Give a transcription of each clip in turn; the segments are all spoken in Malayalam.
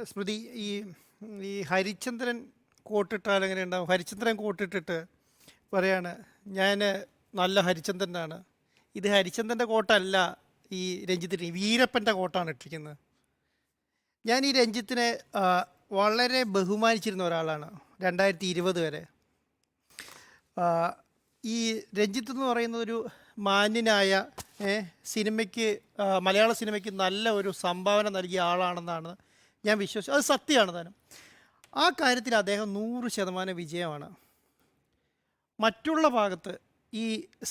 സ്മൃതി ഈ ഈ ഹരിചന്ദ്രൻ കോട്ടിട്ടാൽ എങ്ങനെ ഉണ്ടാവും? ഹരിചന്ദ്രൻ കോട്ടിട്ടിട്ട് പറയാണ് ഞാൻ നല്ല ഹരിചന്ദ്രനാണ്. ഇത് ഹരിചന്ദ്രൻ്റെ കോട്ടല്ല, ഈ രഞ്ജിത്തിന് വീരപ്പൻ്റെ കോട്ടാണ് ഇട്ടിരിക്കുന്നത്. ഞാൻ ഈ രഞ്ജിത്തിനെ വളരെ ബഹുമാനിച്ചിരുന്ന ഒരാളാണ് 2020 വരെ. ഈ രഞ്ജിത്ത് എന്ന് പറയുന്നത് ഒരു മാന്യനായ സിനിമയ്ക്ക്, മലയാള സിനിമയ്ക്ക് നല്ല ഒരു സംഭാവന നൽകിയ ആളാണെന്നാണ് ഞാൻ വിശ്വസിച്ചു. അത് സത്യമാണ് താനും. ആ കാര്യത്തിൽ അദ്ദേഹം 100% വിജയമാണ്. മറ്റുള്ള ഭാഗത്ത്, ഈ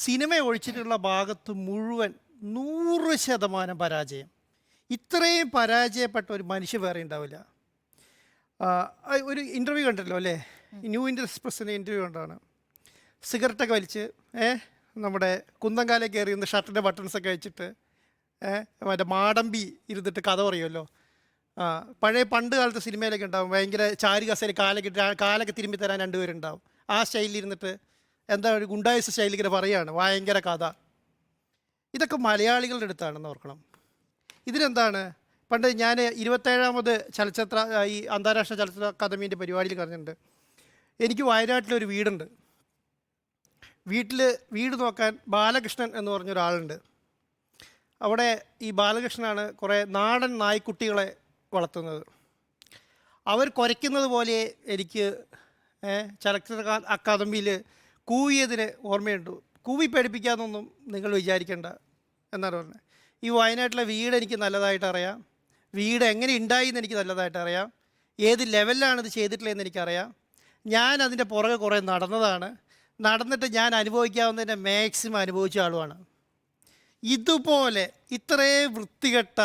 സിനിമ ഒഴിച്ചിട്ടുള്ള ഭാഗത്ത് മുഴുവൻ 100% പരാജയം. ഇത്രയും പരാജയപ്പെട്ട ഒരു മനുഷ്യ വേറെ ഉണ്ടാവില്ല. ഒരു ഇൻ്റർവ്യൂ കണ്ടല്ലോ അല്ലേ, ന്യൂ ഇന്ത്യൻ എക്സ്പ്രസ്സിൻ്റെ ഇൻ്റർവ്യൂ കണ്ടാണ്. സിഗരറ്റൊക്കെ വലിച്ച് നമ്മുടെ കുന്തങ്കാലെ കയറി നിന്ന് ഷർട്ടിൻ്റെ ബട്ടൺസൊക്കെ വെച്ചിട്ട് മറ്റേ മാടമ്പി ഇരുന്നിട്ട് കഥ പറയുമല്ലോ. പഴയ പണ്ട് കാലത്തെ സിനിമയിലൊക്കെ ഉണ്ടാവും, ഭയങ്കര ചാരി കസേര കാലൊക്കെ തിരുമ്പി തരാൻ രണ്ടുപേരുണ്ടാവും. ആ സ്റ്റൈലിൽ ഇരുന്നിട്ട് എന്താ ഒരു ഗുണ്ടായിസ് സ്റ്റൈലിൽ ഇങ്ങനെ പറയുകയാണ്, ഭയങ്കര കഥ. ഇതൊക്കെ മലയാളികളുടെ അടുത്താണെന്ന് ഓർക്കണം. ഇതിനെന്താണ്, പണ്ട് ഞാൻ 27ാമത് ചലച്ചിത്ര ഈ അന്താരാഷ്ട്ര ചലച്ചിത്ര അക്കാദമീൻ്റെ പരിപാടിയിൽ പറഞ്ഞിട്ടുണ്ട്. എനിക്ക് വയനാട്ടിലൊരു വീടുണ്ട്. വീട് നോക്കാൻ ബാലകൃഷ്ണൻ എന്ന് പറഞ്ഞൊരാളുണ്ട്. അവിടെ ഈ ബാലകൃഷ്ണനാണ് കുറേ നാടൻ നായ്ക്കുട്ടികളെ വളർത്തുന്നത്. അവർ കുരയ്ക്കുന്നത് പോലെ എനിക്ക് ചലച്ചിത്ര അക്കാദമിയിൽ കൂവിയതിന് ഓർമ്മയുണ്ട്. കൂവി പേടിപ്പിക്കാമെന്നൊന്നും നിങ്ങൾ വിചാരിക്കേണ്ട എന്നാണ് പറഞ്ഞത്. ഈ വയനാട്ടിലെ വീട് എനിക്ക് നല്ലതായിട്ട് അറിയാം. വീട് എങ്ങനെ ഉണ്ടായി എന്ന് എനിക്ക് നല്ലതായിട്ട് അറിയാം. ഏത് ലെവലിലാണ് ഇത് ചെയ്തിട്ടുള്ളതെന്ന് എനിക്കറിയാം. ഞാൻ അതിൻ്റെ പുറകെ കുറേ നടന്നിട്ട് ഞാൻ അനുഭവിക്കാവുന്നതിൻ്റെ മാക്സിമം അനുഭവിച്ച ആളുമാണ്. ഇതുപോലെ ഇത്രയും വൃത്തികെട്ട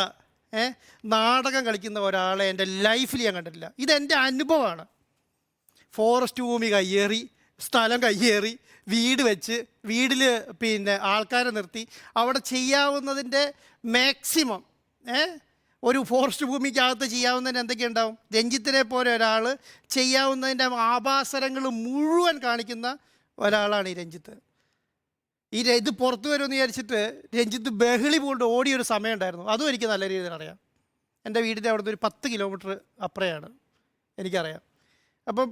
നാടകം കളിക്കുന്ന ഒരാളെ എൻ്റെ ലൈഫിൽ ഞാൻ കണ്ടിട്ടില്ല. ഇതെൻ്റെ അനുഭവമാണ്. ഫോറസ്റ്റ് ഭൂമി കയ്യേറി, സ്ഥലം കയ്യേറി, വീട് വെച്ച്, വീട്ടിൽ ആൾക്കാരെ നിർത്തി അവിടെ ചെയ്യാവുന്നതിൻ്റെ മാക്സിമം ഒരു ഫോറസ്റ്റ് ഭൂമിക്കകത്ത് ചെയ്യാവുന്നതിന് എന്തൊക്കെയുണ്ടാവും? രഞ്ജിത്തിനെ പോലെ ഒരാൾ ചെയ്യാവുന്നതിൻ്റെ ആഭാസരങ്ങൾ മുഴുവൻ കാണിക്കുന്ന ഒരാളാണ് ഈ രഞ്ജിത്ത്. ഇത് പുറത്തു വരുമെന്ന് വിചാരിച്ചിട്ട് രഞ്ജിത്ത് ബഹളി കൊണ്ട് ഓടിയൊരു സമയം ഉണ്ടായിരുന്നു. അതും എനിക്ക് നല്ല രീതിയിൽ അറിയാം. എൻ്റെ വീടിൻ്റെ അവിടുന്ന് ഒരു 10 കിലോമീറ്റർ അപ്പുറയാണ്, എനിക്കറിയാം. അപ്പം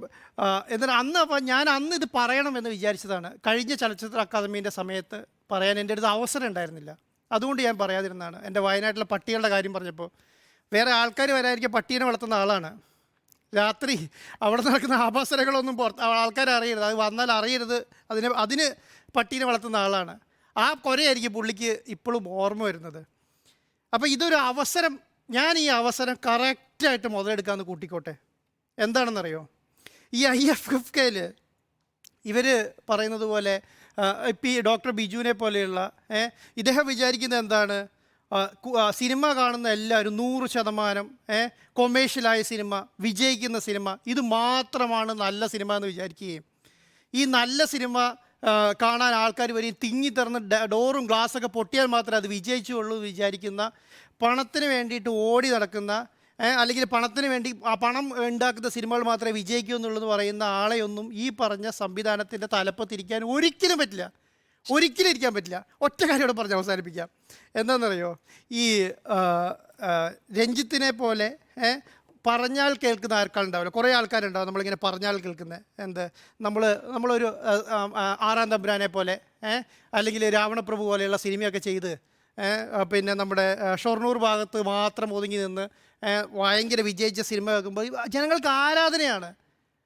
എന്നിട്ട് ഞാൻ അന്ന് ഇത് പറയണമെന്ന് വിചാരിച്ചതാണ്. കഴിഞ്ഞ ചലച്ചിത്ര അക്കാദമീൻ്റെ സമയത്ത് പറയാൻ എൻ്റെ അടുത്ത് അവസരം ഉണ്ടായിരുന്നില്ല. അതുകൊണ്ട് ഞാൻ പറയാതിരുന്നതാണ്. എൻ്റെ വയനാട്ടിലെ പട്ടികളുടെ കാര്യം പറഞ്ഞപ്പോൾ വേറെ ആൾക്കാർ വരാതിരിക്കാൻ പട്ടീനെ വളർത്തുന്ന ആളാണ്. രാത്രി അവിടെ നടക്കുന്ന ആഭാസരങ്ങളൊന്നും ആൾക്കാർ അറിയരുത്, അത് വന്നാൽ അറിയരുത്, അതിന് പട്ടീനെ വളർത്തുന്ന ആളാണ്. ആ കൊരയായിരിക്കും പുള്ളിക്ക് ഇപ്പോഴും ഓർമ്മ വരുന്നത്. അപ്പോൾ ഇതൊരു അവസരം, ഞാൻ ഈ അവസരം കറക്റ്റായിട്ട് മുതലെടുക്കാമെന്ന് കൂട്ടിക്കോട്ടെ. എന്താണെന്നറിയോ, ഈ IFFKയിൽ ഇവർ പറയുന്നത് പോലെ ഇപ്പം ഈ ഡോക്ടർ ബിജുവിനെ പോലെയുള്ള ഇദ്ദേഹം വിചാരിക്കുന്നത് എന്താണ്, സിനിമ കാണുന്ന എല്ലാവരും 100% കൊമേഴ്ഷ്യലായ സിനിമ, വിജയിക്കുന്ന സിനിമ, ഇത് മാത്രമാണ് നല്ല സിനിമ എന്ന് വിചാരിക്കുകയും ഈ നല്ല സിനിമ കാണാൻ ആൾക്കാർ വരും, തിങ്ങിത്തറന്ന് ഡോറും ഗ്ലാസ്സൊക്കെ പൊട്ടിയാൽ മാത്രമേ അത് വിജയിച്ചുള്ളൂ വിചാരിക്കുന്ന, പണത്തിന് വേണ്ടിയിട്ട് ഓടി നടക്കുന്ന, അല്ലെങ്കിൽ പണത്തിന് വേണ്ടി ആ പണം ഉണ്ടാക്കുന്ന സിനിമകൾ മാത്രമേ വിജയിക്കൂ എന്നുള്ളത് പറയുന്ന ആളെയൊന്നും ഈ പറഞ്ഞ സംവിധാനത്തിൻ്റെ തലപ്പത്തിരിക്കാൻ ഒരിക്കലും പറ്റില്ല, ഒരിക്കലും ഇരിക്കാൻ പറ്റില്ല. ഒറ്റ കാര്യം ഇവിടെ പറഞ്ഞ് അവസാനിപ്പിക്കാം. എന്താണെന്നറിയോ, ഈ രഞ്ജിത്തിനെ പോലെ പറഞ്ഞാൽ കേൾക്കുന്ന ആൾക്കാരുണ്ടാവില്ല, കുറേ ആൾക്കാരുണ്ടാവും നമ്മളിങ്ങനെ പറഞ്ഞാൽ കേൾക്കുന്നത്. നമ്മളൊരു 6-ാം തമ്പുരാനെ പോലെ അല്ലെങ്കിൽ രാവണപ്രഭു പോലെയുള്ള സിനിമയൊക്കെ ചെയ്ത് നമ്മുടെ ഷൊർണൂർ ഭാഗത്ത് മാത്രം ഒതുങ്ങി നിന്ന് ഭയങ്കര വിജയിച്ച സിനിമ വെക്കുമ്പോൾ ജനങ്ങൾക്ക് ആരാധനയാണ്,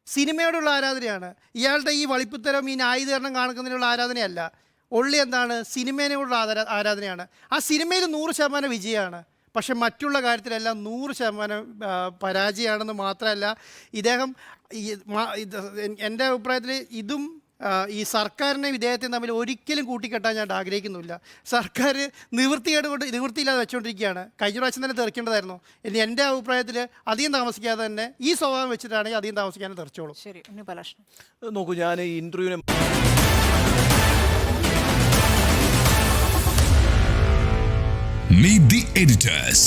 സിനിമയോടുള്ള ആരാധനയാണ്. ഇയാളുടെ ഈ വളിപ്പുത്തരം, ഈ ന്യായീകരണം കാണിക്കുന്നതിനുള്ള ആരാധനയല്ല, ഒള്ളി എന്താണ്, സിനിമയോടുള്ള ആരാധനയാണ്. ആ സിനിമയിൽ 100% വിജയമാണ്, പക്ഷെ മറ്റുള്ള കാര്യത്തിലെല്ലാം 100% പരാജയമാണെന്ന് മാത്രമല്ല, ഇദ്ദേഹം എൻ്റെ അഭിപ്രായത്തിൽ ഇതും ഈ സർക്കാരിനെയും ഇദ്ദേഹത്തെയും തമ്മിൽ ഒരിക്കലും കൂട്ടിക്കെട്ടാൻ ഞാൻ ആഗ്രഹിക്കുന്നില്ല. സർക്കാർ നിവൃത്തിയില്ലാതെ വെച്ചുകൊണ്ടിരിക്കുകയാണ്. കഴിഞ്ഞ പ്രാവശ്യം തന്നെ തെറിക്കേണ്ടതായിരുന്നു. ഇനി എൻ്റെ അഭിപ്രായത്തിൽ അധികം താമസിക്കാതെ തന്നെ ഈ സ്വഭാവം വെച്ചിട്ടാണെങ്കിൽ അധികം താമസിക്കാനും തെറിച്ചോളൂ. ശരി, നോക്കൂ, ഞാൻ ഈ ഇൻ്റർവ്യൂവിന് Meet the editors.